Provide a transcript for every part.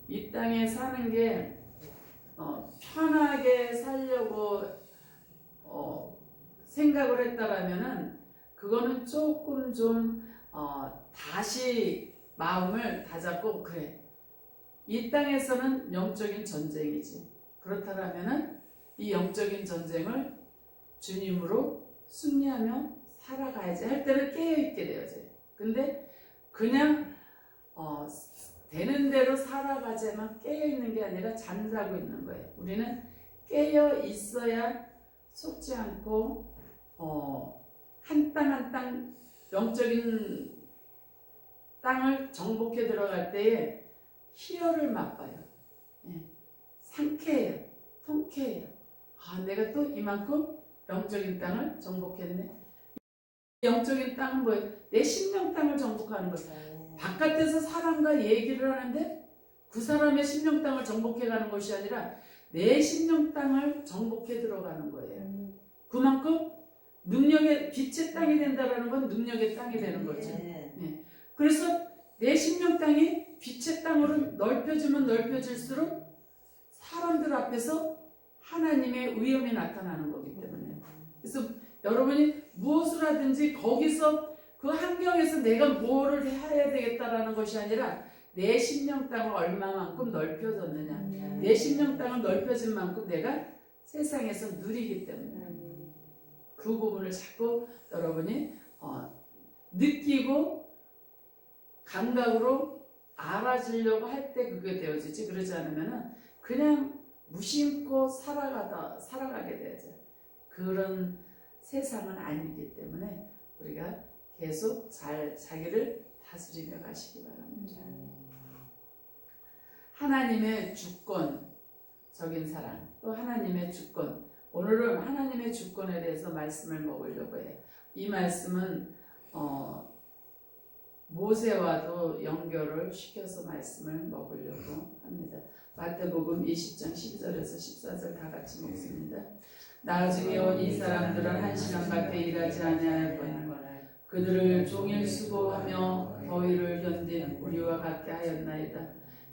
이 땅에 사는 게 편하게 살려고 생각을 했다라면은 그거는 조금 좀 다시 마음을 다잡고, 그래, 이 땅에서는 영적인 전쟁이지. 그렇다라면은 이 영적인 전쟁을 주님으로 승리하며 살아가야지 할 때는 깨어있게 되어져요. 근데 그냥 되는 대로 살아가자만 깨어있는 게 아니라 잠자고 있는 거예요. 우리는 깨어있어야 속지 않고 한 땅 한 땅 영적인 땅을 정복해 들어갈 때에 희열을 맛봐요. 예. 상쾌해요. 통쾌해요. 내가 또 이만큼 영적인 땅을 정복했네. 영적인 땅은 뭐예요? 내 심령 땅을 정복하는 거예요. 바깥에서 사람과 얘기를 하는데 그 사람의 심령 땅을 정복해가는 것이 아니라 내 심령 땅을 정복해 들어가는 거예요. 그만큼 능력의 빛의 땅이 된다는 건 능력의 땅이 되는 거죠. 네. 그래서 내 심령 땅이 빛의 땅으로 넓혀지면 넓혀질수록 사람들 앞에서 하나님의 위엄이 나타나는 거기 때문에, 그래서 여러분이 무엇을 하든지 거기서 그 환경에서 내가 뭐를 해야 되겠다라는 것이 아니라 내 심령 땅을 얼마만큼 넓혀졌느냐, 내 심령 땅을 넓혀진 만큼 내가 세상에서 누리기 때문에 그 부분을 자꾸 여러분이 느끼고 감각으로 알아주려고 할 때 그게 되어지지, 그러지 않으면은 그냥 무심코 살아가게 되죠. 그런 세상은 아니기 때문에 우리가 계속 잘 자기를 다스리며 가시기 바랍니다. 하나님의 주권적인 사랑, 또 하나님의 주권. 오늘은 하나님의 주권에 대해서 말씀을 먹으려고 해요. 이 말씀은 모세와도 연결을 시켜서 말씀을 먹으려고 합니다. 마태복음 20장 12절에서 14절 다 같이 먹습니다. 나중에 온 이 사람들은 1시간밖에 일하지 아니하였거늘 그들을 종일 수고하며 더위를 견딘 우리와 같게 하였나이다.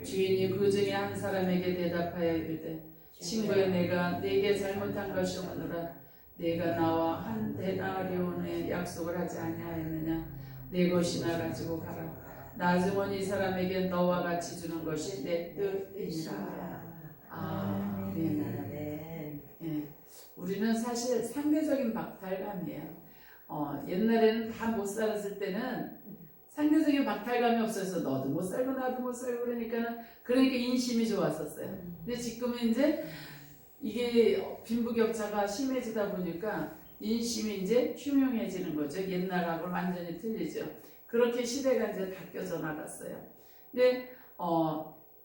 주인이 그 중에 한 사람에게 대답하여 이르되 친구야, 내가 네게 잘못한 것이 없노라. 네가 나와 한 데나리온의 약속을 하지 아니하였느냐. 내 것이나 가지고 가라. 나중 온 이 사람에게 너와 같이 주는 것이 내 뜻이니라. 아멘. 예, 우리는 사실 상대적인 박탈감이에요. 옛날에는 다 못 살았을 때는 상대적인 박탈감이 없어서 너도 못 살고 나도 못 살고 그러니까 인심이 좋았었어요. 근데 지금은 이제 이게 빈부격차가 심해지다 보니까 인심이 이제 흉흉해지는 거죠. 옛날하고는 완전히 틀리죠. 그렇게 시대가 이제 바뀌어져 나갔어요. 근데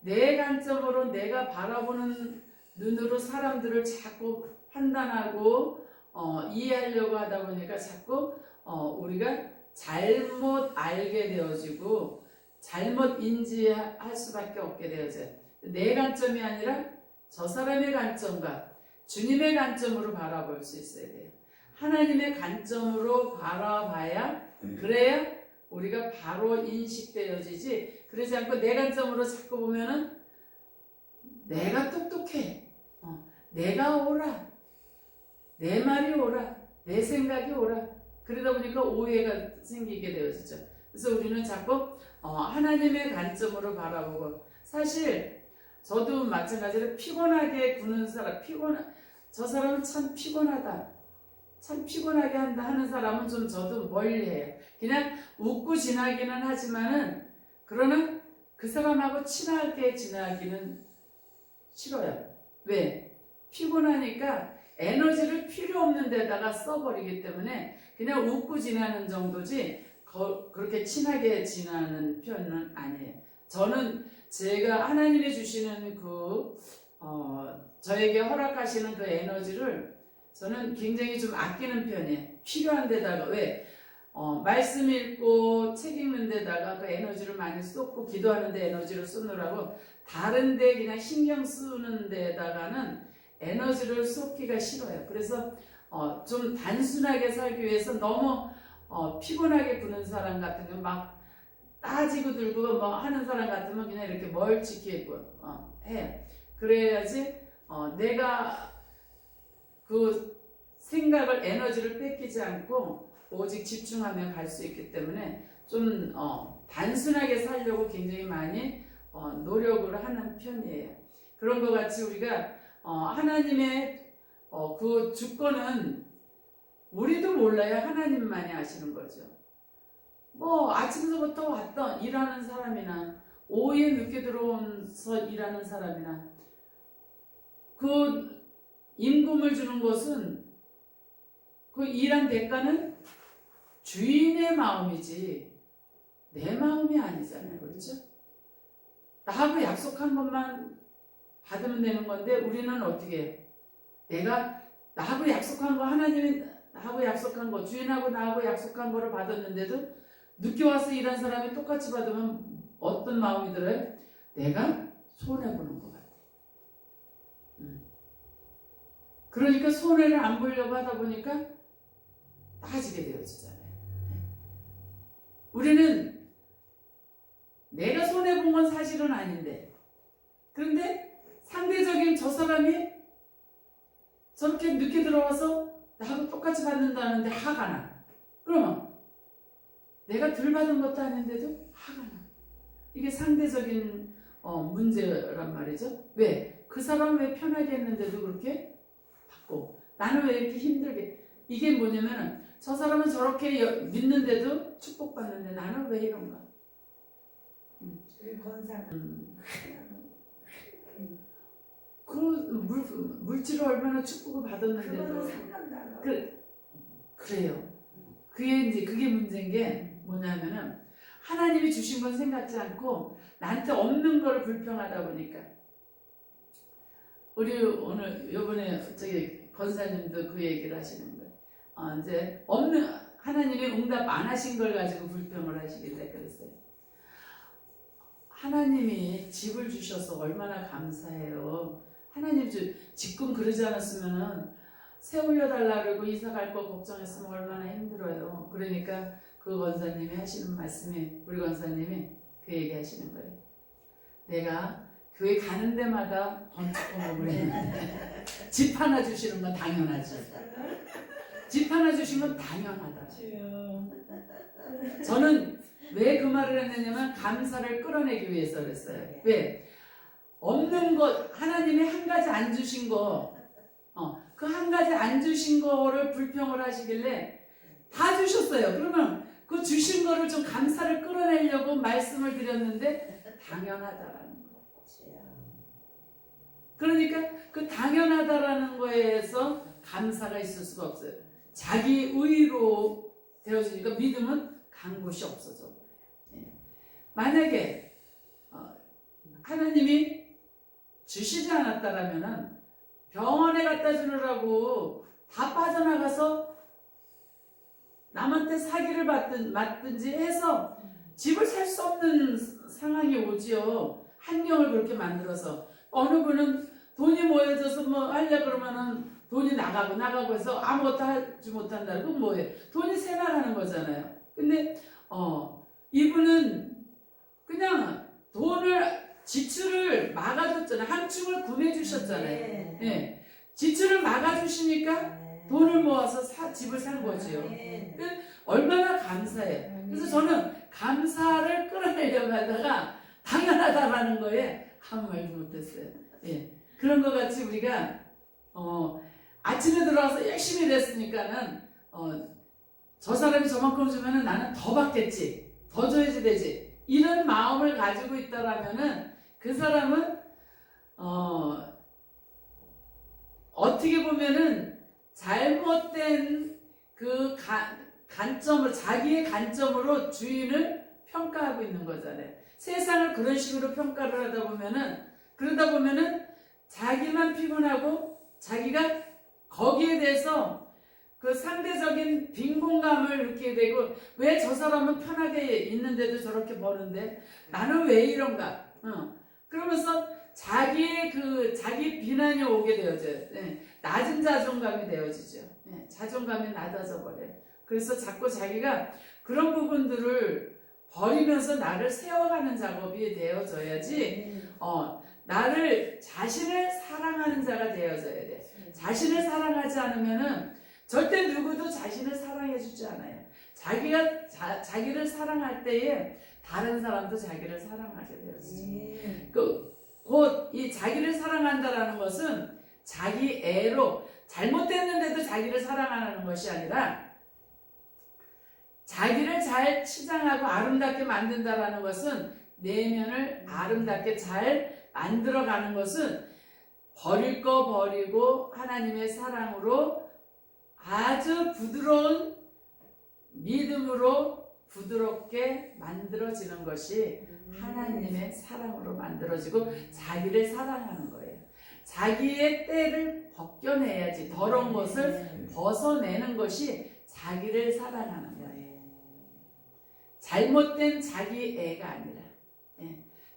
내 관점으로 내가 바라보는 눈으로 사람들을 자꾸 판단하고 이해하려고 하다 보니까 자꾸 우리가 잘못 알게 되어지고 잘못 인지할 수밖에 없게 되어져요. 내 관점이 아니라 저 사람의 관점과 주님의 관점으로 바라볼 수 있어야 돼요. 하나님의 관점으로 바라봐야, 그래야 우리가 바로 인식되어지지, 그러지 않고 내 관점으로 자꾸 보면은 내가 똑똑해, 내가 옳아, 내 말이 옳아, 내 생각이 옳아, 그러다 보니까 오해가 생기게 되어지죠. 그래서 우리는 자꾸 하나님의 관점으로 바라보고, 사실 저도 마찬가지로 피곤하게 구는 사람, 저 사람은 참 피곤하다, 참 피곤하게 한다 하는 사람은 좀 저도 멀리해요. 그냥 웃고 지나기는 하지만은, 그러나 그 사람하고 친하게 지나기는 싫어요. 왜? 피곤하니까 에너지를 필요 없는 데다가 써버리기 때문에 그냥 웃고 지나는 정도지 그렇게 친하게 지나는 편은 아니에요. 저는 제가 하나님이 주시는 저에게 허락하시는 그 에너지를 저는 굉장히 좀 아끼는 편이에요. 필요한 데다가, 왜? 말씀 읽고 책 읽는 데다가 그 에너지를 많이 쏟고, 기도하는 데 에너지를 쏟느라고 다른 데 그냥 신경 쓰는 데다가는 에너지를 쏟기가 싫어요. 그래서 좀 단순하게 살기 위해서 너무 피곤하게 구는 사람 같은 거 막 따지고 들고 뭐 하는 사람 같으면 그냥 이렇게 멀찍이 해. 그래야지 내가 그 생각을 에너지를 뺏기지 않고 오직 집중하며 갈 수 있기 때문에 좀 단순하게 살려고 굉장히 많이 노력을 하는 편이에요. 그런 것 같이 우리가 하나님의 그 주권은 우리도 몰라요. 하나님만이 아시는 거죠. 뭐 아침서부터 왔던 일하는 사람이나 오후에 늦게 들어온서 일하는 사람이나 그 임금을 주는 것은 그 일한 대가는 주인의 마음이지 내 마음이 아니잖아요. 그렇죠? 나하고 약속한 것만 받으면 되는 건데 우리는 어떻게 해요? 내가 나하고 약속한 거 하나님이 나하고 약속한 거 주인하고 나하고 약속한 거를 받았는데도 늦게 와서 일한 사람이 똑같이 받으면 어떤 마음이 들어요? 내가 손해보는 것 같아. 그러니까 손해를 안 보려고 하다 보니까 따지게 되어지잖아요. 우리는 내가 손해본 건 사실은 아닌데 그런데 상대적인 저 사람이 저렇게 늦게 들어와서 나하고 똑같이 받는다는데 화가 나. 그러면 내가 덜 받은 것도 아닌데도 화가 나. 이게 상대적인 문제란 말이죠. 왜? 그 사람은 왜 편하게 했는데도 그렇게 받고 나는 왜 이렇게 힘들게. 이게 뭐냐면 저 사람은 저렇게 믿는데도 축복받는데 나는 왜 이런가. 그 물질을 얼마나 축복을 받았는데도 그래요. 그게 문제인 게 뭐냐면은 하나님이 주신 건 생각지 않고 나한테 없는 거를 불평하다 보니까 우리 오늘 요번에 저기 권사님도 그 얘기를 하시는 거예요. 이제 없는 하나님이 응답 안 하신 걸 가지고 불평을 하시길래 그랬어요. 하나님이 집을 주셔서 얼마나 감사해요. 하나님 지금 그러지 않았으면은 새 올려달라 그러고 이사 갈 거 걱정했으면 얼마나 힘들어요. 그러니까 그 권사님이 하시는 말씀이 우리 권사님이 그 얘기 하시는 거예요. 내가 교회 가는 데마다 번쩍번쩍을 했는데 집 하나 주시는 건 당연하죠. 집 하나 주시면 당연하다. 저는 왜 그 말을 했느냐면 감사를 끌어내기 위해서 그랬어요. 왜? 없는 것 하나님이 한 가지 안 주신 거 그 한 가지 안 주신 거를 불평을 하시길래 다 주셨어요. 그러면 그 주신 거를 좀 감사를 끌어내려고 말씀을 드렸는데 당연하다라는 거예요. 그러니까 그 당연하다라는 거에서 감사가 있을 수가 없어요. 자기 의로 되어지니까 믿음은 간 곳이 없어져. 만약에 하나님이 주시지 않았다라면은 병원에 갖다 주느라고 다 빠져나가서 남한테 사기를 맞든지 해서 집을 살 수 없는 상황이 오지요. 환경을 그렇게 만들어서 어느 분은 돈이 모여져서 뭐 하려 그러면은 돈이 나가고 해서 아무것도 하지 못한다. 그건 뭐예요? 돈이 새 나가는 거잖아요. 근데 이분은 그냥 돈을 지출을 막아줬잖아요. 한 층을 구매해 주셨잖아요. 네. 지출을 막아주시니까 돈을 모아서 집을 산 거지요. 그러니까 얼마나 감사해요. 그래서 저는 감사를 끌어내려고 하다가 당연하다라는 거에 아무 말도 못했어요. 예. 그런 것 같이 우리가 아침에 들어와서 열심히 일했으니까는 저 사람이 저만큼 주면은 나는 더 받겠지, 더 줘야지 되지, 이런 마음을 가지고 있다라면은 그 사람은 어떻게 보면은 잘못된 그 관점을 자기의 관점으로 주인을 평가하고 있는 거잖아요. 세상을 그런 식으로 평가를 그러다 보면은 자기만 피곤하고 자기가 거기에 대해서 그 상대적인 빈곤감을 느끼게 되고 왜 저 사람은 편하게 있는데도 저렇게 버는데 나는 왜 이런가? 그러면서 자기 비난이 오게 되어져요. 네. 낮은 자존감이 되어지죠. 네. 자존감이 낮아져 버려요. 그래서 자꾸 자기가 그런 부분들을 버리면서 나를 세워가는 작업이 되어져야지 나를 자신을 사랑하는 자가 되어져야 돼. 자신을 사랑하지 않으면은 절대 누구도 자신을 사랑해주지 않아요. 자기가 자기를 사랑할 때에 다른 사람도 자기를 사랑하게 되어지죠. 곧 이 자기를 사랑한다라는 것은 자기 애로 잘못됐는데도 자기를 사랑하는 것이 아니라 자기를 잘 치장하고 아름답게 만든다라는 것은 내면을 아름답게 잘 만들어가는 것은 버릴 거 버리고 하나님의 사랑으로 아주 부드러운 믿음으로 부드럽게 만들어지는 것이 하나님의 사랑으로 만들어지고 자기를 사랑하는 거예요. 자기의 때를 벗겨내야지. 더러운 것을 벗어내는 것이 자기를 사랑하는 거예요. 잘못된 자기 애가 아니라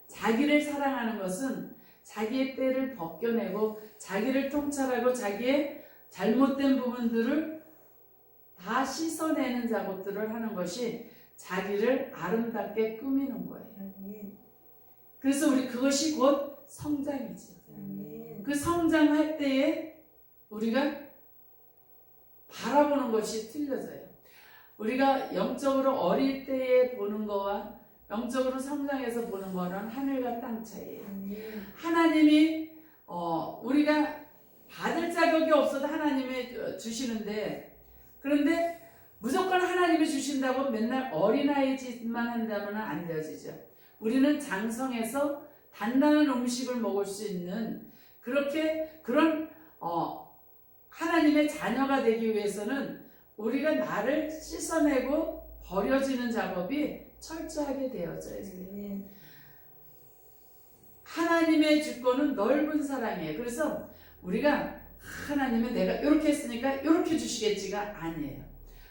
자기를 사랑하는 것은 자기의 때를 벗겨내고 자기를 통찰하고 자기의 잘못된 부분들을 다 씻어내는 작업들을 하는 것이 자기를 아름답게 꾸미는 거예요. 그래서 우리 그것이 곧 성장이지. 그 성장할 때에 우리가 바라보는 것이 틀려져요. 우리가 영적으로 어릴 때에 보는 거와 영적으로 성장해서 보는 거는 하늘과 땅 차이예요. 하나님이 우리가 받을 자격이 없어도 하나님이 주시는데, 그런데 무조건 하나님이 주신다고 맨날 어린아이 짓만 한다면 안 되어지죠. 우리는 장성해서 단단한 음식을 먹을 수 있는 그런 하나님의 자녀가 되기 위해서는 우리가 나를 씻어내고 버려지는 작업이 철저하게 되어져야 돼요. 하나님의 주권은 넓은 사랑이에요. 그래서 우리가 하나님은 내가 이렇게 했으니까 이렇게 주시겠지가 아니에요.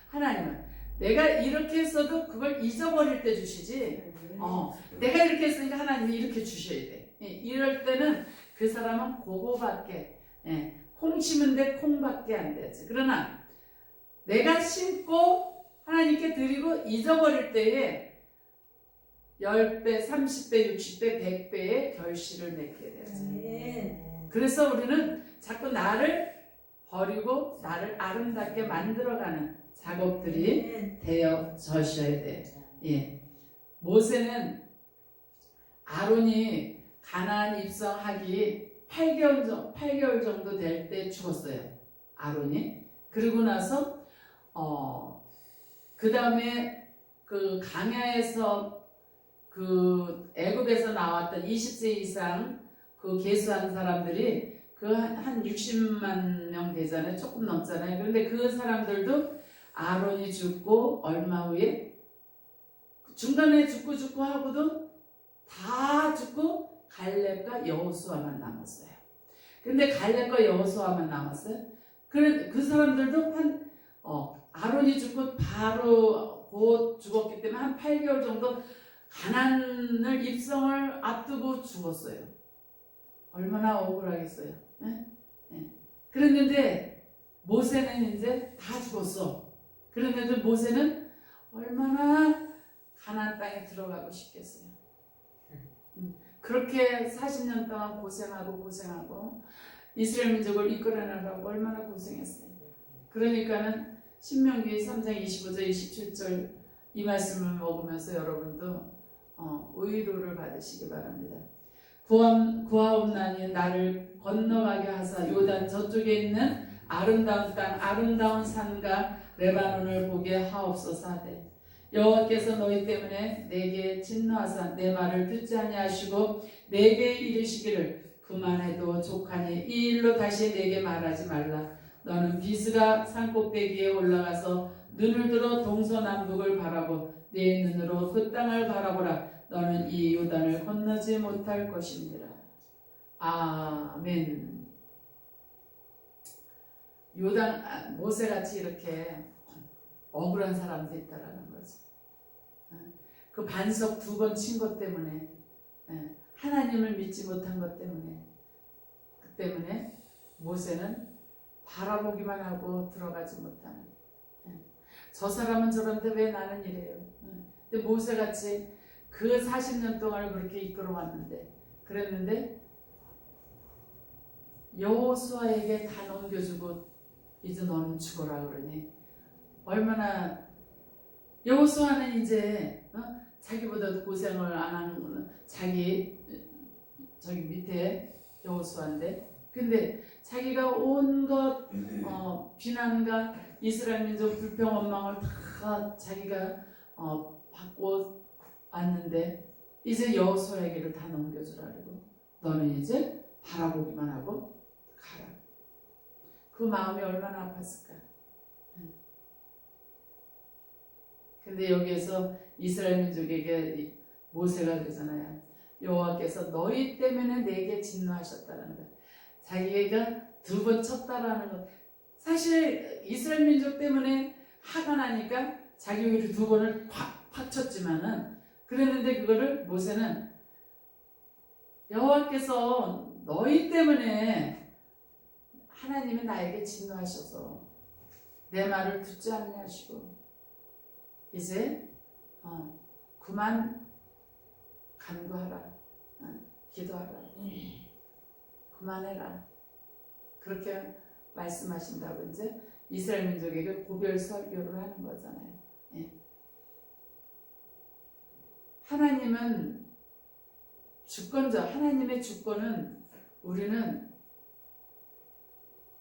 하나님은 내가 이렇게 했어도 그걸 잊어버릴 때 주시지, 내가 이렇게 했으니까 하나님이 이렇게 주셔야 돼. 이럴 때는 그 사람은 그거밖에, 콩 심은데 콩밖에 안 되지. 그러나 내가 심고 하나님께 드리고 잊어버릴 때에 10배, 30배, 60배, 100배의 결실을 맺게 되죠. 그래서 우리는 자꾸 나를 버리고 나를 아름답게 만들어가는 작업들이 되어져셔야 돼요. 모세는 아론이 가나안 입성하기 8개월 정도 될 때 죽었어요. 아론이. 그리고 나서 그 다음에 그 강야에서 그 애굽에서 나왔던 20세 이상 그 계수한 사람들이 그 한 60만 명 되잖아요. 조금 넘잖아요. 그런데 그 사람들도 아론이 죽고 얼마 후에 중간에 죽고 하고도 다 죽고 갈렙과 여호수아만 남았어요. 근데 갈렙과 여호수아만 남았어요. 그 사람들도 아론이 죽고 바로 곧 죽었기 때문에 한 8개월 정도 가나안을 입성을 앞두고 죽었어요. 얼마나 억울하겠어요. 그랬는데 모세는 이제 다 죽었어. 그런데도 모세는 얼마나 가나안 땅에 들어가고 싶겠어요. 그렇게 40년 동안 고생하고 이스라엘 민족을 이끌어내려고 얼마나 고생했어요. 그러니까는 신명기 3장 25절 27절 이 말씀을 먹으면서 여러분도 의로를 받으시기 바랍니다. 구하옵나니 나를 건너가게 하사 요단 저쪽에 있는 아름다운 땅 아름다운 산과 레바논을 보게 하옵소서 하되 여호와께서 너희 때문에 내게 진노하사 내 말을 듣지 아니하시고 내게 이르시기를 그만해도 족하니 이 일로 다시 내게 말하지 말라. 너는 비스가 산꼭대기에 올라가서 눈을 들어 동서남북을 바라고 내 눈으로 그 땅을 바라보라. 너는 이 요단을 건너지 못할 것입니다. 아멘. 모세같이 이렇게 억울한 사람도 있다라는 거지. 그 반석 2번 친 것 때문에, 하나님을 믿지 못한 것 때문에, 그 때문에 모세는 바라보기만 하고 들어가지 못하는. 저 사람은 저런데 왜 나는 이래요? 근데 모세같이 그 40년 동안을 그렇게 이끌어왔는데 그랬는데 여호수아에게 다 넘겨주고 이제 너는 죽어라 그러니 얼마나 여호수아는 이제 자기보다도 고생을 안 하는 자기 저기 밑에 여호수아인데 근데 자기가 온갖 비난과 이스라엘 민족 불평 원망을 다 자기가 받고 왔는데 이제 여호수아에게를 다 넘겨주라 그러고 너는 이제 바라보기만 하고 가라. 그 마음이 얼마나 아팠을까. 근데 여기에서 이스라엘 민족에게 모세가 그러잖아요. 여호와께서 너희 때문에 내게 진노하셨다라는 것. 자기가 두 번 쳤다라는 것. 사실 이스라엘 민족 때문에 화가 나니까 자기 위로 두 번을 팍 쳤지만은 그랬는데 그거를 모세는 여호와께서 너희 때문에 하나님이 나에게 진노하셔서 내 말을 듣지 않냐시고 이제 그만 간구하라, 기도하라, 그만해라 그렇게 말씀하신다고 이제 이스라엘 민족에게 고별 설교를 하는 거잖아요. 예. 하나님은 주권자, 하나님의 주권은 우리는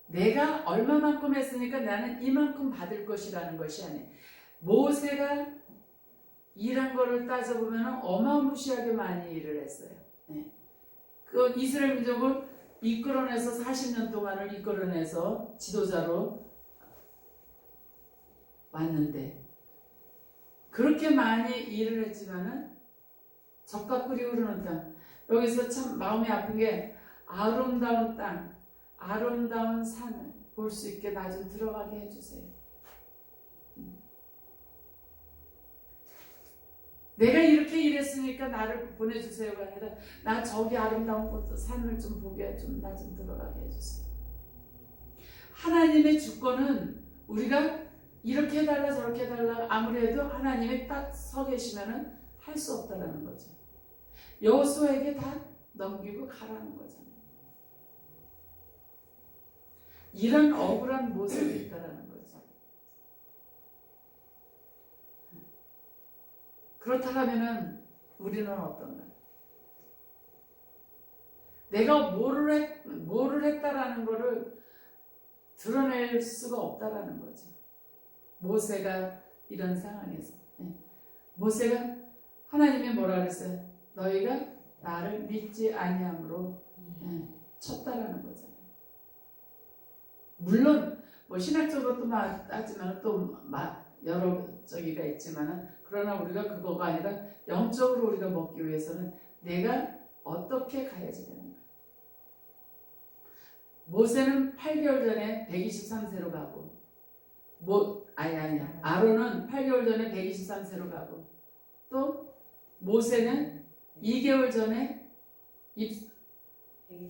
내가 얼마만큼 했으니까 나는 이만큼 받을 것이라는 것이 아니에요. 모세가 일한 거를 따져보면 어마무시하게 많이 일을 했어요. 네. 그 이스라엘 민족을 이끌어내서 40년 동안을 이끌어내서 지도자로 왔는데 그렇게 많이 일을 했지만은 적과 꿀이 흐르는 땅 여기서 참 마음이 아픈 게 아름다운 땅 아름다운 산을 볼 수 있게 나 좀 들어가게 해주세요. 내가 이렇게 일했으니까 나를 보내주세요가 아니라 나 저기 아름다운 곳 산을 좀 보게 좀 나 좀 들어가게 해주세요. 하나님의 주권은 우리가 이렇게 해달라 저렇게 해달라 아무리 해도 하나님이 딱 서 계시면은 할 수 없다라는 거죠. 여호수아에게 다 넘기고 가라는 거잖아요. 이런 억울한 모습이 있다라는 거죠. 그렇다면은 우리는 어떤가? 내가 뭐를 했다라는 거를 드러낼 수가 없다라는 거죠. 모세가 이런 상황에서 모세가 하나님이 뭐라 그랬어요? 너희가 나를 믿지 아니함으로 쳤다라는 거잖아요. 물론 뭐 신학적으로 또 따지면 또 여러 저기가 있지만은 그러나 우리가 그거가 아니라 영적으로 우리가 먹기 위해서는 내가 어떻게 가야지 되는 거야. 모세는 8개월 전에 123세로 가고 아론은 8개월 전에 123세로 가고 또 모세는 2개월 전에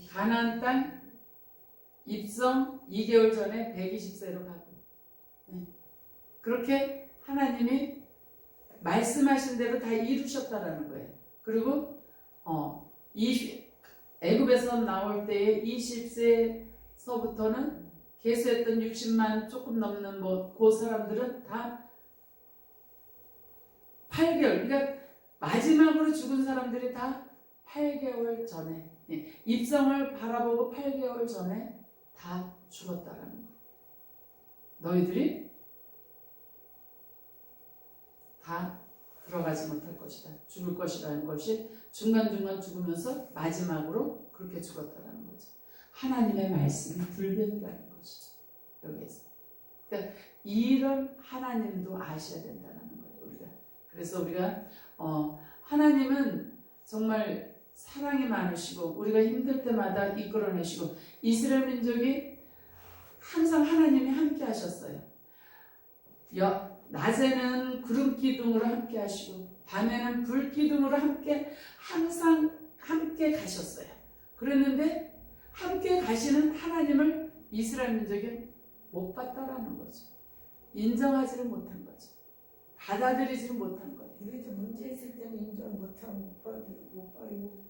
가나안 땅 입성 2개월 전에 120세로 가고 그렇게 하나님이 말씀하신 대로 다 이루셨다라는 거예요. 그리고 애굽에서 나올 때에 20세서부터는 계수했던 60만 조금 넘는 그 사람들은 다 8개월 그러니까 마지막으로 죽은 사람들이 다 8개월 전에 입성을 바라보고 8개월 전에 다 죽었다라는 거예요. 너희들이 다 들어가지 못할 것이다. 죽을 것이라는 것이 중간중간 죽으면서 마지막으로 그렇게 죽었다라는 거죠. 하나님의 말씀이 불변이라는 것이죠. 여기에서. 그러니까 이런 하나님도 아셔야 된다는 거예요. 우리가. 그래서 우리가 하나님은 정말 사랑이 많으시고 우리가 힘들 때마다 이끌어내시고 이스라엘 민족이 항상 하나님이 함께 하셨어요. 낮에는 구름 기둥으로 함께 하시고 밤에는 불 기둥으로 항상 함께 가셨어요. 그랬는데 함께 가시는 하나님을 이스라엘 민족이 못 봤다라는 거죠. 인정하지를 못한 거죠. 받아들이지를 못한 거예요. 우리도 문제 있을 때는 인정 못하고 못 봐요.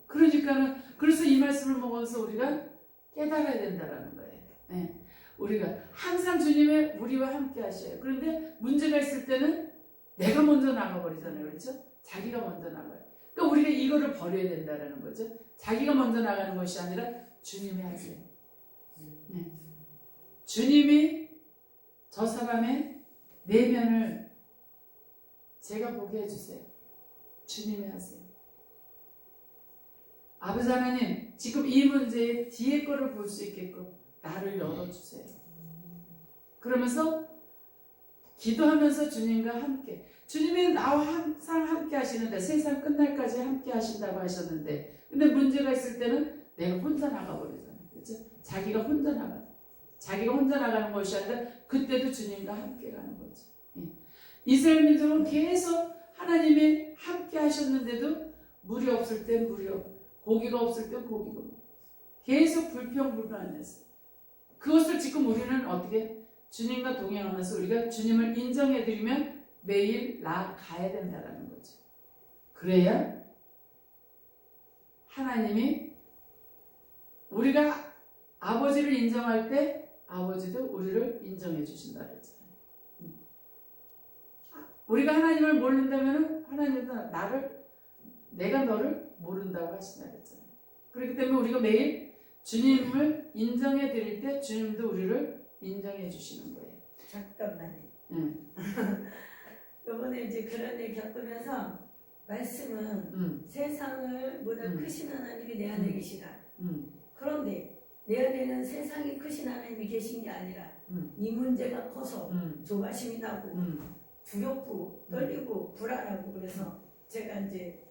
그러니까는 그래서 이 말씀을 먹어서 우리가 깨달아야 된다라는 거예요. 네. 우리가 항상 주님의 우리와 함께 하셔요. 그런데 문제가 있을 때는 내가 먼저 나가버리잖아요. 그렇죠? 자기가 먼저 나가요. 그러니까 우리가 이거를 버려야 된다라는 거죠. 자기가 먼저 나가는 것이 아니라 주님이 하세요. 네. 주님이 저 사람의 내면을 제가 보게 해주세요. 주님이 하세요. 아버지 하나님, 지금 이 문제의 뒤에 거를 볼 수 있게끔 나를 열어주세요. 그러면서 기도하면서 주님과 함께, 주님이 나와 항상 함께 하시는데 세상 끝날까지 함께 하신다고 하셨는데, 근데 문제가 있을 때는 내가 혼자 나가버리잖아요. 그렇죠? 자기가 혼자 나가는 것이 아니라 그때도 주님과 함께 가는 거죠. 예. 이스라엘 민족은 계속 하나님이 함께 하셨는데도 물이 없을 땐 물이 없고 고기가 없을 땐 고기가 없고 계속 불평불만했어요. 그것을 지금 우리는 어떻게 주님과 동행하면서 우리가 주님을 인정해드리면 매일 나아가야 된다는 거죠. 그래야 하나님이 우리가 아버지를 인정할 때 아버지도 우리를 인정해 주신다 그랬잖아요. 우리가 하나님을 모른다면 하나님도 내가 너를 모른다고 하신다 그랬잖아요. 그렇기 때문에 우리가 매일 주님을 인정해 드릴 때 주님도 우리를 인정해 주시는 거예요. 잠깐만요. 이번에 이제 그런 일 겪으면서 말씀은 세상을 보다 크신 하나님이 내 안에 계시다. 그런데 내 안에는 세상이 크신 하나님이 계신 게 아니라 이 문제가 커서 조바심이 나고 두렵고 떨리고 불안하고 그래서 제가 이제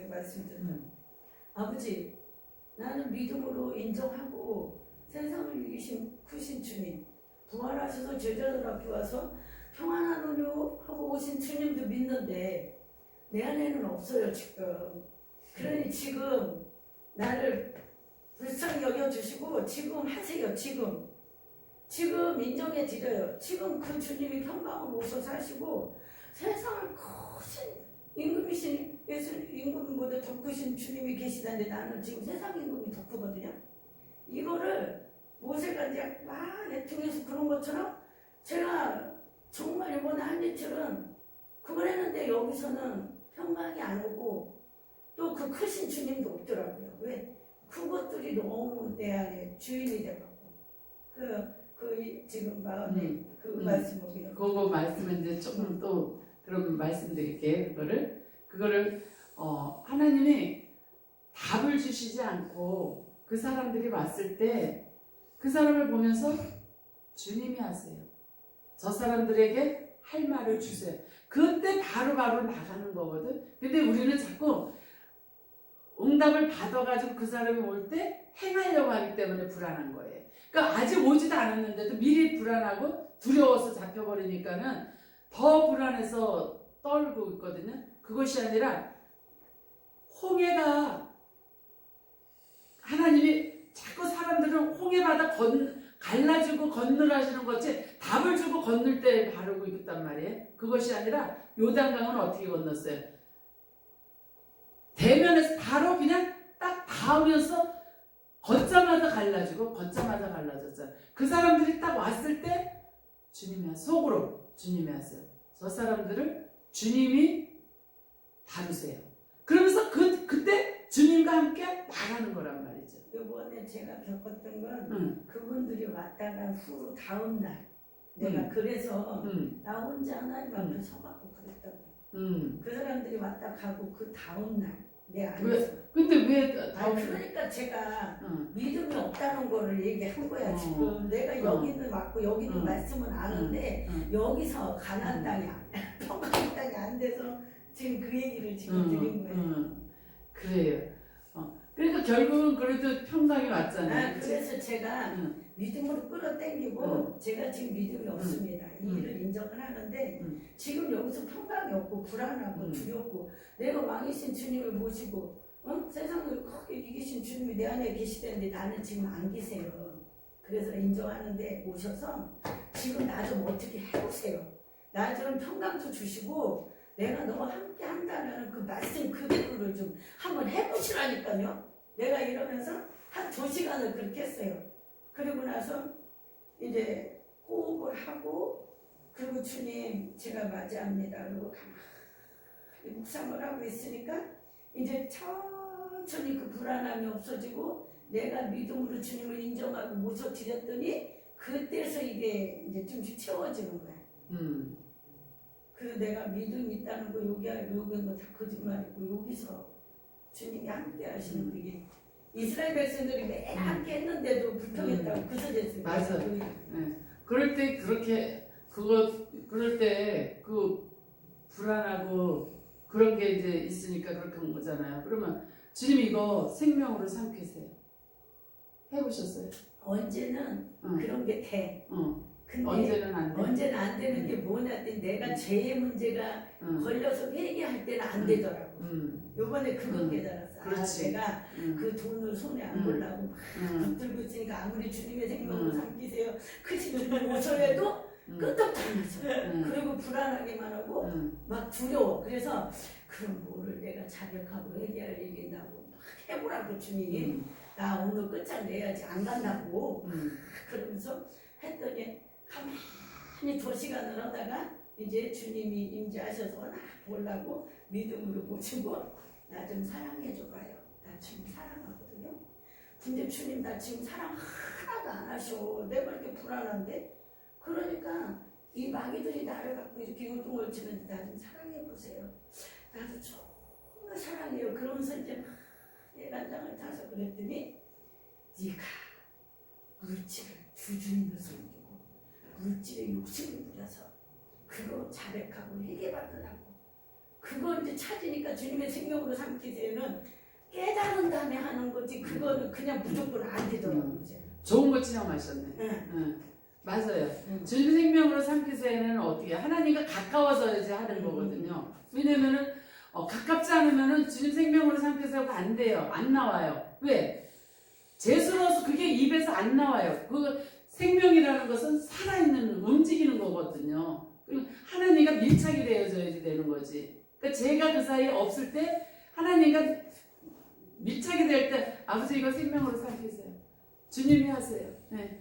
말씀드렸다. 아버지, 나는 믿음으로 인정하고 세상을 이기신 크신 주님, 부활하셔서 제자들 앞에 와서 평안하노뇨 하고 오신 주님도 믿는데 내 안에는 없어요 지금. 그러니 지금 나를 불쌍히 여겨주시고 지금 하세요. 지금 인정해 드려요. 지금 그 주님이 평강으로 오셔서 하시고 세상을 크신 임금이신 예수 임금보다 더 크신 주님이 계시다는데 나는 지금 세상 임금이 더 크거든요. 이거를 모세가 이제 막 애통해서 그런 것처럼 제가 정말 이번에 한 일처럼 그걸 했는데 여기서는 평강이 안 오고 또 그 크신 주님도 없더라고요. 왜? 그것들이 너무 내 안에 주인이 돼갖고 지금 마음에 그 말씀을 그거 말씀은 이제 조금 또 그럼 말씀드릴게요. 그거를 하나님이 답을 주시지 않고 그 사람들이 왔을 때 그 사람을 보면서 주님이 하세요. 저 사람들에게 할 말을 주세요. 그때 바로바로 나가는 거거든. 근데 우리는 자꾸 응답을 받아가지고 그 사람이 올 때 행하려고 하기 때문에 불안한 거예요. 그러니까 아직 오지도 않았는데도 미리 불안하고 두려워서 잡혀버리니까는 더 불안해서 떨고 있거든요. 그것이 아니라 홍해가 하나님이 자꾸 사람들은 홍해바다 갈라지고 건너가시는 것이 답을 주고 건널 때 바르고 있단 말이에요. 그것이 아니라 요단강은 어떻게 건넜어요? 대면에서 바로 그냥 딱 닿으면서 걷자마자 갈라졌잖아요. 그 사람들이 딱 왔을 때 주님이 속으로 주님이 하세요. 저 사람들을 주님이 다루세요. 그러면서 그때 주님과 함께 나가는 거란 말이죠. 이번에 제가 겪었던 건 그분들이 왔다가 후로 다음 날 내가 그래서 나 혼자 하나님 앞에 서갖고 그랬다고. 그 사람들이 왔다 가고 그 다음 날 내 안에서. 근데 왜 다음 날? 그러니까 제가 믿음이 없다는 거를 얘기한 거야 지금. 내가 여기는 왔고 여기는 말씀은 아는데 여기서 가나안 땅이 평강 땅이 안 돼서 지금 그 얘기를 지금 드린 거예요. 그래요. 그러니까 결국은 그래도 평강이 왔잖아요. 그래서 제가 믿음으로 끌어당기고 제가 지금 믿음이 없습니다. 이 일을 인정을 하는데 지금 여기서 평강이 없고 불안하고 두렵고 내가 왕이신 주님을 모시고 세상을 크게 이기신 주님이 내 안에 계시다는데 나는 지금 안 계세요. 그래서 인정하는데 오셔서 지금 나 좀 어떻게 해보세요. 나 좀 평강도 주시고 내가 너와 함께 한다는 그 말씀 그대로를 좀 한번 해보시라니까요. 내가 이러면서 한 2시간을 그렇게 했어요. 그리고 나서 이제 호흡을 하고 그리고 주님 제가 맞이합니다. 그리고 가만히 묵상을 하고 있으니까 이제 천천히 그 불안함이 없어지고 내가 믿음으로 주님을 인정하고 모셔드렸더니 그때서 이게 이제 좀씩 채워지는 거야. 그리고 내가 믿음이 있다는 거 여기 알고 여기는 거 다 거짓말이고 여기서 주님이 함께 하시는 그게 이스라엘 백성들이 매일 함께 했는데도 불평했다고 그 소리였어요. 맞아. 네. 그럴 때 그렇게 그럴 때 그 불안하고 그런 게 이제 있으니까 그렇게 한 거잖아요. 그러면 주님 이거 생명으로 삼키세요. 해보셨어요? 언제는 그런 게 돼. 근데 언제는 안 돼. 언제는 안 되는 게 뭐냐 했더니 내가 죄의 문제가 걸려서 회개할 때는 안 되더라고. 요번에 그거 깨달았어. 그렇지. 내가 그 돈을 손에 안 보려고 막 붙들고 있으니까 아무리 주님의 생명을 삼키세요. 크신 분을 모셔도 끄떡도 안 하죠. 그리고 불안하게만 하고 막 두려워. 그래서 그럼 뭐를 내가 자백하고 회개할 일이 있나고 막 해보라고 주님이 나 오늘 끝장 내야지 안 간다고 그러면서 했더니 가만히 2시간을 하다가 이제 주님이 임재하셔서 나 보려고 믿음으로 모시고 나 좀 사랑해줘 봐요. 나 주님 사랑하거든요. 근데 주님 나 지금 사랑 하나도 안 하셔. 내가 이렇게 불안한데 그러니까 이 마귀들이 나를 갖고 이렇게 요동을 치는데 나 좀 사랑해 보세요. 나도 정말 사랑해요. 그러면서 이제 막 예간장을 타서 그랬더니 네가 물질을 주주님을 섬기고 물질에 욕심을 부려서 그거 자백하고 회개받으려고 그거 이제 찾으니까 주님의 생명으로 삼키세요는 깨달은 다음에 하는 거지 그거는 그냥 무조건 안 되더라고요. 좋은 거 체험하셨네. 응. 맞아요. 주님 생명으로 삼키세요는 어떻게 하나님과 가까워서 이제 하는 거거든요. 왜냐면은 가깝지 않으면은 주님 생명으로 삼키세요가 안 돼요. 안 나와요. 왜? 죄스러워서 그게 입에서 안 나와요. 그 생명이라는 것은 살아있는 움직이는 거거든요. 하나님과 밀착이 되어져야지 되는 거지. 그러니까 제가 그 사이에 없을 때 하나님과 밀착이 될 때 아버지 이거 생명으로 삼키세요. 주님이 하세요. 네.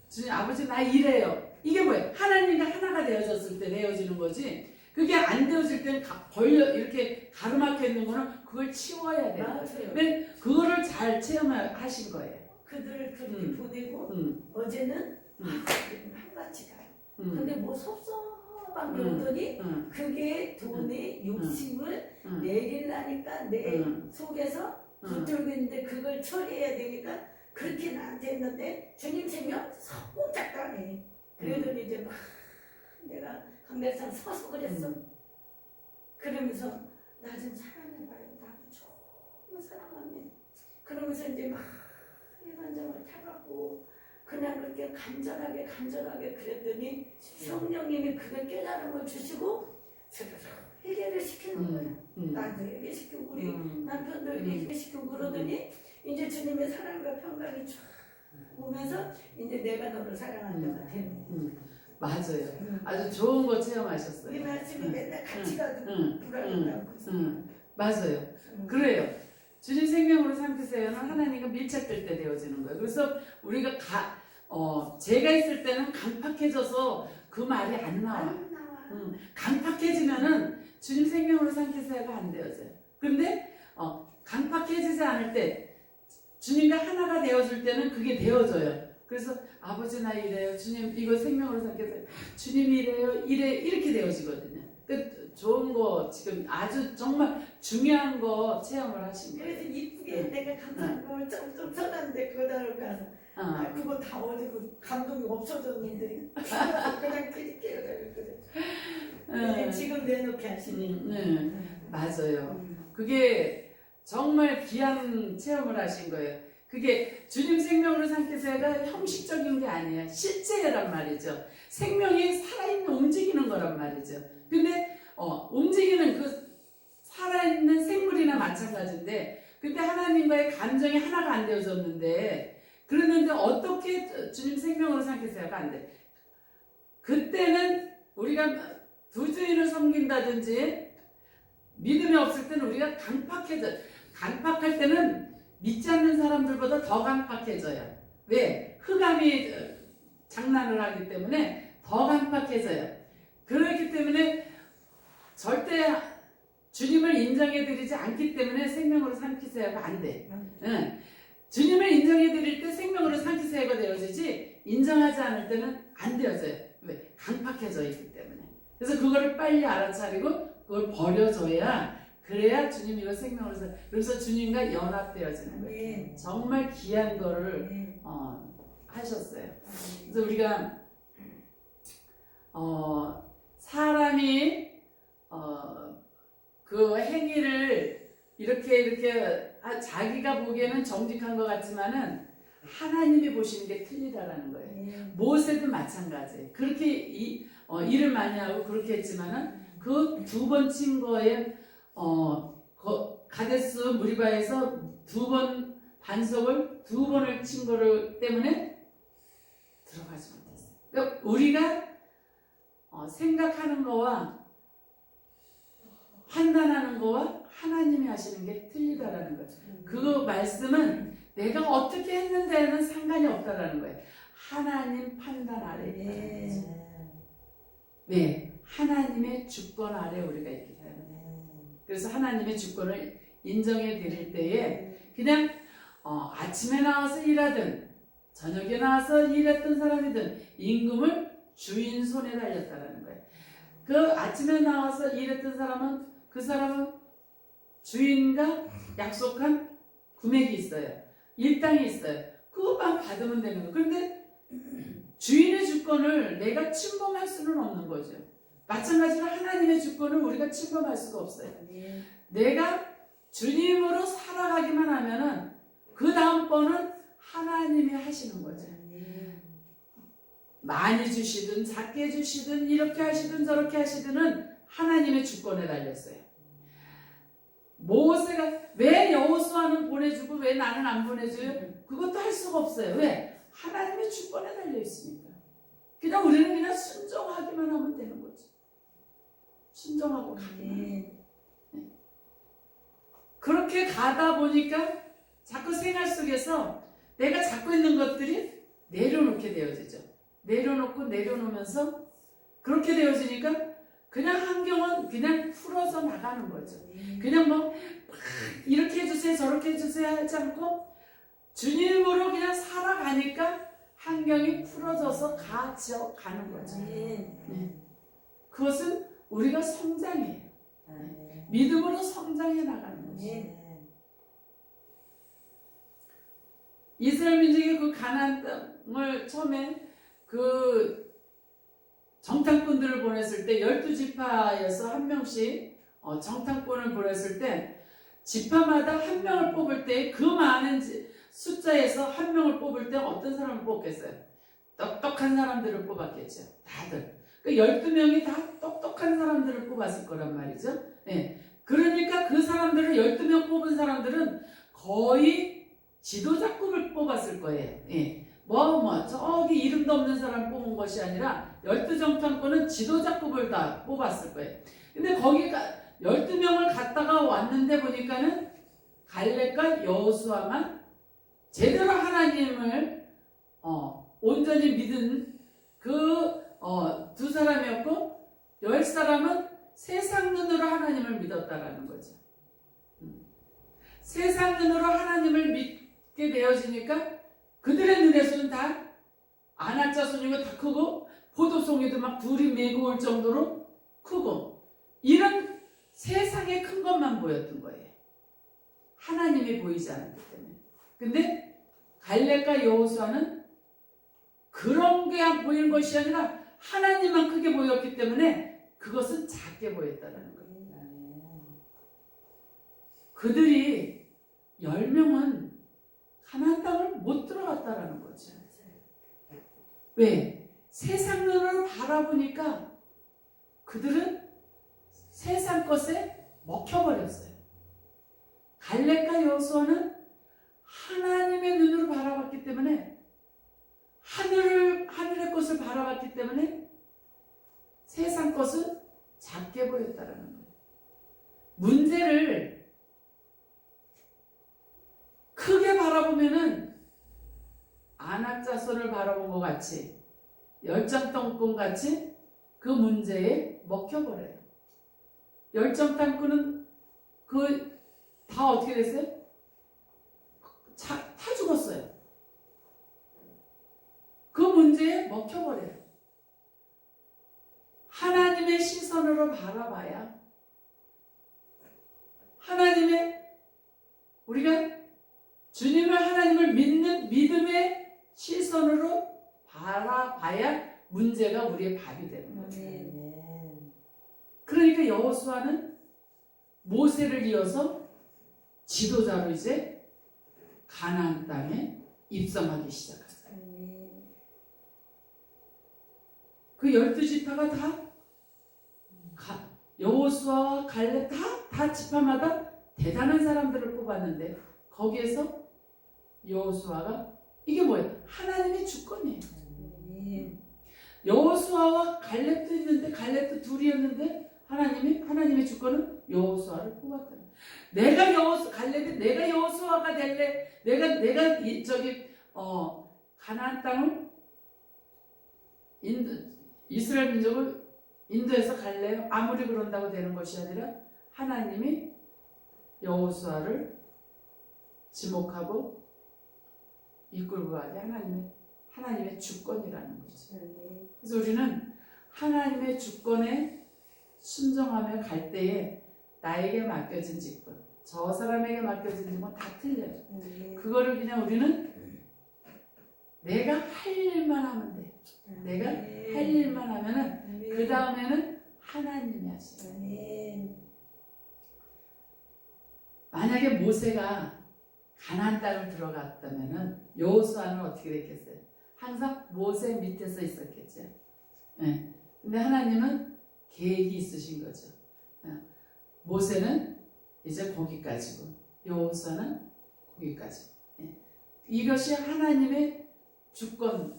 주님 아버지 나 이래요. 이게 뭐예요? 하나님과 하나가 되어졌을 때 되어지는 거지. 그게 안 되어질 때는 벌려 이렇게 가로막혀 있는 거는 그걸 치워야 돼요. 맞아요. 근데 그거를 잘 체험하신 거예요. 그들을 그렇게 보내고 어제는 한같이 가요. 근데 뭐 섭섭한 게 오더니 그게 돈의 욕심을 내리려니까 내 속에서 붙들고 있는데 그걸 처리해야 되니까 그렇게 나한테 했는데 주님 생명 꼼짝도 안 해. 그러더니 이제 막 내가 강대상 서서 그랬어. 그러면서 나 좀 사랑해봐요. 나도 정말 사랑하네. 그러면서 이제 막 예간장을 타갖고 그냥 그렇게 간절하게 그랬더니 성령님이 그걸 깨달음을 주시고 회개를 시키는 거예요. 나도 회개시키고 우리 남편도 회개시키고 그러더니 이제 주님의 사랑과 평강이 쫙 오면서 이제 내가 너를 사랑한다가 되는 거예요. 맞아요. 아주 좋은 거 체험하셨어요. 이 말씀이 맨날 같이 가도 불안하고 맞아요. 그래요. 주님 생명으로 삼키세요는 하나님과 밀착될 때 되어지는 거예요. 그래서 우리가 제가 있을 때는 강팍해져서 그 말이 안 나와. 강팍해지면은 주님 생명으로 삼키세요가 안 되어져요. 근데 강팍해지지 않을 때 주님과 하나가 되어줄 때는 그게 되어져요. 그래서 아버지 나 이래요. 주님 이거 생명으로 삼켜세요. 주님이 이래요. 이렇게 되어지거든요. 그 좋은 거 지금 아주 정말 중요한 거 체험을 하신 거예요. 그래서 이쁘게 내가 감사함을 좀 써놨는데 그거를 가서 그거 다 어디고 감동이 없어졌는데 그냥 드릴게요. 그랬거든. 지금 내놓게 하시네. 맞아요. 그게 정말 귀한 체험을 하신 거예요. 그게 주님 생명으로 삼키세요가 형식적인 게 아니에요. 실제란 말이죠. 생명이 살아있는 움직이는 거란 말이죠. 근데 움직이는 그 살아있는 생물이나 마찬가지인데 근데 하나님과의 감정이 하나가 안 되어졌는데 그러는데 어떻게 주님 생명으로 삼키세요가 안 돼. 그때는 우리가 두 주인을 섬긴다든지 믿음이 없을 때는 우리가 강팍할 때는 믿지 않는 사람들보다 더 강팍해져요. 왜? 흑암이 장난을 하기 때문에 더 강팍해져요. 그렇기 때문에 절대 주님을 인정해드리지 않기 때문에 생명으로 삼키세요가 안 돼. 응. 주님을 인정해드릴 때 생명으로 삼키세요가 되어지지 인정하지 않을 때는 안 되어져요. 왜? 강팍해져 있기 때문에. 그래서 그거를 빨리 알아차리고 그걸 버려줘야 그래야 주님 이거 생명으로 그래서 주님과 연합되어지는 거예요. 네. 정말 귀한 거를 네. 하셨어요. 그래서 우리가 사람이 그 행위를 이렇게 자기가 보기에는 정직한 것 같지만은 하나님이 보시는 게 틀리다라는 거예요. 네. 모세도 마찬가지. 그렇게 일을 많이 하고 그렇게 했지만은 그 두 번 친 거에 가데스 무리바에서 2번 반석을 2번을 친 거를 때문에 들어가지 못했어요. 그러니까 우리가 생각하는 거와 판단하는 거와 하나님이 하시는 게 틀리다라는 거죠. 그 말씀은 내가 어떻게 했는데는 상관이 없다라는 거예요. 하나님 판단 아래 있다는 거죠. 네, 하나님의 주권 아래 우리가 있기 때문에. 그래서 하나님의 주권을 인정해 드릴 때에 그냥 아침에 나와서 일하든 저녁에 나와서 일했던 사람이든 임금을 주인 손에 달렸다라는 거예요. 그 아침에 나와서 일했던 사람은 그 사람은 주인과 약속한 금액이 있어요. 일당이 있어요. 그것만 받으면 되는 거예요. 그런데 주인의 주권을 내가 침범할 수는 없는 거죠. 마찬가지로 하나님의 주권을 우리가 침범할 수가 없어요. 내가 주님으로 살아가기만 하면은 그 다음번은 하나님이 하시는 거죠. 많이 주시든 작게 주시든 이렇게 하시든 저렇게 하시든은 하나님의 주권에 달렸어요. 모세가 왜 여호수아는 보내주고 왜 나는 안 보내줘요? 그것도 할 수가 없어요. 왜? 하나님의 주권에 달려 있으니까. 그냥 우리는 그냥 순종하기만 하면 되는 거죠. 순종하고 가기만. 네. 그렇게 가다 보니까 자꾸 생활 속에서 내가 잡고 있는 것들이 내려놓게 되어지죠. 내려놓으면서 그렇게 되어지니까 그냥 환경은 그냥 풀어서 나가는 거죠. 그냥 뭐 이렇게 해주세요 저렇게 해주세요 하지 않고 주님으로 그냥 살아가니까 환경이 풀어져서 가는 거죠. 네. 그것은 우리가 성장이에요. 믿음으로 성장해 나가는 거죠. 이스라엘 민족이 그 가나안 땅을 처음에 그 정탐꾼들을 보냈을 때 12지파에서 한 명씩 정탐꾼을 보냈을 때 지파마다 한 명을 뽑을 때 그 많은 숫자에서 한 명을 뽑을 때 어떤 사람을 뽑겠어요? 똑똑한 사람들을 뽑았겠죠. 다들. 그 12명이 다 똑똑한 사람들을 뽑았을 거란 말이죠. 네. 그러니까 그 사람들을 12명 뽑은 사람들은 거의 지도자급을 뽑았을 거예요. 예. 저기 이름도 없는 사람 뽑은 것이 아니라 12정탐꾼은 지도자급을 다 뽑았을 거예요. 근데 거기가 12명을 갔다가 왔는데 보니까는 갈렙과 여호수아만 제대로 하나님을 온전히 믿은 그 두 사람이었고 10사람은 세상 눈으로 하나님을 믿었다라는 거죠. 세상 눈으로 하나님을 믿게 되어지니까 그들의 눈에서는 다 아낙자손이고 다 크고 포도송이도 막 둘이 메고 올 정도로 크고 이런 세상에 큰 것만 보였던 거예요. 하나님이 보이지 않았기 때문에. 근데 갈렙과 여호수아는 그런 게 보이는 것이 아니라 하나님만 크게 보였기 때문에 그것은 작게 보였다는 거예요. 그들이 10명은 가나안 땅을 못 들어갔다라는 거죠. 왜? 세상 눈으로 바라보니까 그들은 세상 것에 먹혀버렸어요. 갈렙과 여호수아는 하나님의 눈으로 바라봤기 때문에 하늘의 것을 바라봤기 때문에 세상 것은 작게 보였다라는 거예요. 문제를 크게 바라보면은 안악자손을 바라본 것 같이 열정땅꾼 같이 그 문제에 먹혀버려요. 열정땅꾼은 그 다 어떻게 됐어요? 다 죽었어요. 그 문제에 먹혀버려요. 하나님의 시선으로 바라봐야 하나님의 우리가 주님을 하나님을 믿는 믿음의 시선으로 바라봐야 문제가 우리의 밥이 되는 거예요. 그러니까 여호수아는 모세를 이어서 지도자로 이제 가나안 땅에 입성하기 시작했어요. 그 12지파가 다 여호수아와 갈렙 다 지파마다 대단한 사람들을 뽑았는데 거기에서 여호수아가 이게 뭐예요? 하나님의 주권이에요. 여호수아와 갈렙도 있는데 갈렙도 둘이었는데 하나님의 주권은 여호수아를 뽑았다. 내가 여호수아가 될래. 내가 가나안 땅을 이스라엘 민족을 인도해서 갈래요. 아무리 그런다고 되는 것이 아니라 하나님이 여호수아를 지목하고 이끌고 가게 하나님의 주권이라는 거죠. 그래서 우리는 하나님의 주권에 순종하며 갈 때에 나에게 맡겨진 직분, 저 사람에게 맡겨진 직분 다 틀려요. 그거를 그냥 우리는 내가 할 일만 하면 돼. 내가 할 일만 하면은 그 다음에는 하나님이 하시는. 만약에 모세가 가나안 땅을 들어갔다면은 여호수아는 어떻게 됐겠어요? 항상 모세 밑에서 있었겠죠. 네. 근데 하나님은 계획이 있으신 거죠. 모세는 이제 거기까지고 여호수아는 거기까지. 네. 이것이 하나님의 주권,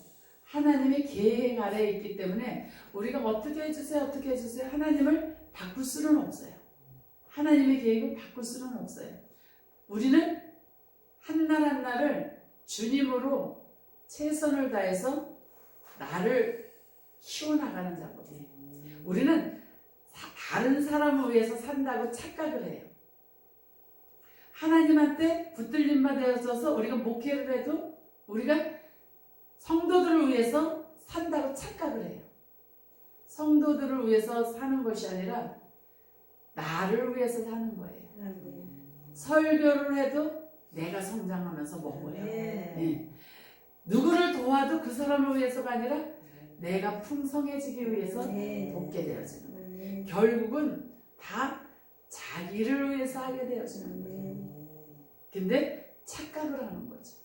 하나님의 계획 아래에 있기 때문에 우리가 어떻게 해주세요 하나님을 바꿀 수는 없어요. 하나님의 계획을 바꿀 수는 없어요. 우리는 한날 한날을 주님으로 최선을 다해서 나를 키워나가는 작업이에요. 우리는 다른 사람을 위해서 산다고 착각을 해요. 하나님한테 붙들림만 되어져서 우리가 목회를 해도 우리가 성도들을 위해서 산다고 착각을 해요. 성도들을 위해서 사는 것이 아니라 나를 위해서 사는 거예요. 설교를 해도 내가 성장하면서 먹어요. 네. 누구를 도와도 그 사람을 위해서가 아니라 내가 풍성해지기 위해서 돕게 되어지는 거예요. 결국은 다 자기를 위해서 하게 되어지는 거예요. 근데 착각을 하는 거죠.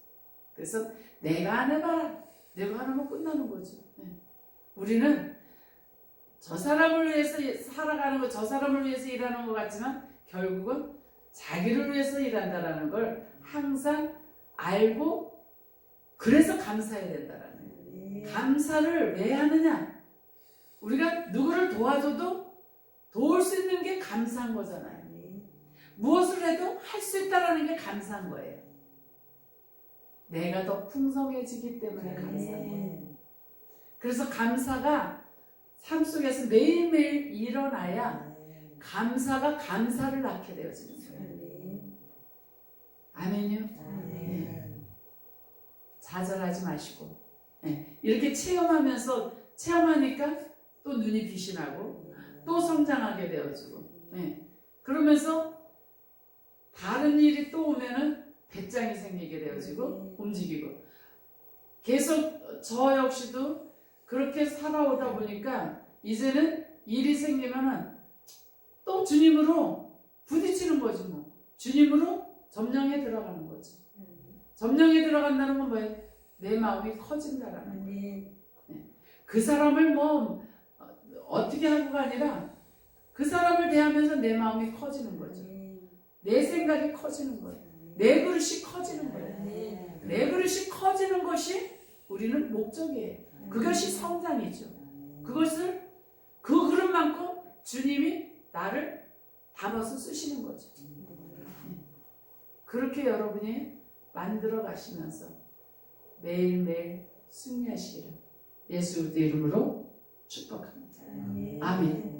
그래서 내가 안 해봐라. 내가 안 하면 끝나는 거죠. 네. 우리는 저 사람을 위해서 살아가는 거, 저 사람을 위해서 일하는 것 같지만 결국은 자기를 위해서 일한다라는 걸 항상 알고 그래서 감사해야 된다라는 거예요. 감사를 왜 하느냐? 우리가 누구를 도와줘도 도울 수 있는 게 감사한 거잖아요. 무엇을 해도 할 수 있다라는 게 감사한 거예요. 내가 더 풍성해지기 때문에 감사한 거예요. 그래서 감사가 삶 속에서 매일매일 일어나야 감사가 감사를 낳게 되어지는 거예요. 아멘요? 네. 좌절하지 마시고 이렇게 체험하니까 또 눈이 빛이 나고 또 성장하게 되어지고 그러면서 다른 일이 또 오면은 배짱이 생기게 되어지고 움직이고 계속 저 역시도 그렇게 살아오다 보니까 이제는 일이 생기면은 또 주님으로 부딪히는 거지 뭐. 주님으로 점령에 들어가는 거지. 점령에 들어간다는 건 뭐예요? 내 마음이 커진다라는 거예요. 그 사람을 뭐 어떻게 하고가 아니라 그 사람을 대하면서 내 마음이 커지는 거죠. 내 생각이 커지는 거예요. 내 그릇이 커지는 거예요. 내 그릇이 커지는 것이 우리는 목적이에요. 그것이 성장이죠. 그 그릇만큼 주님이 나를 담아 담아서 쓰시는 거죠. 그렇게 여러분이 만들어 가시면서 매일매일 승리하시기를 예수 그리스도 이름으로 축복합니다. 아멘.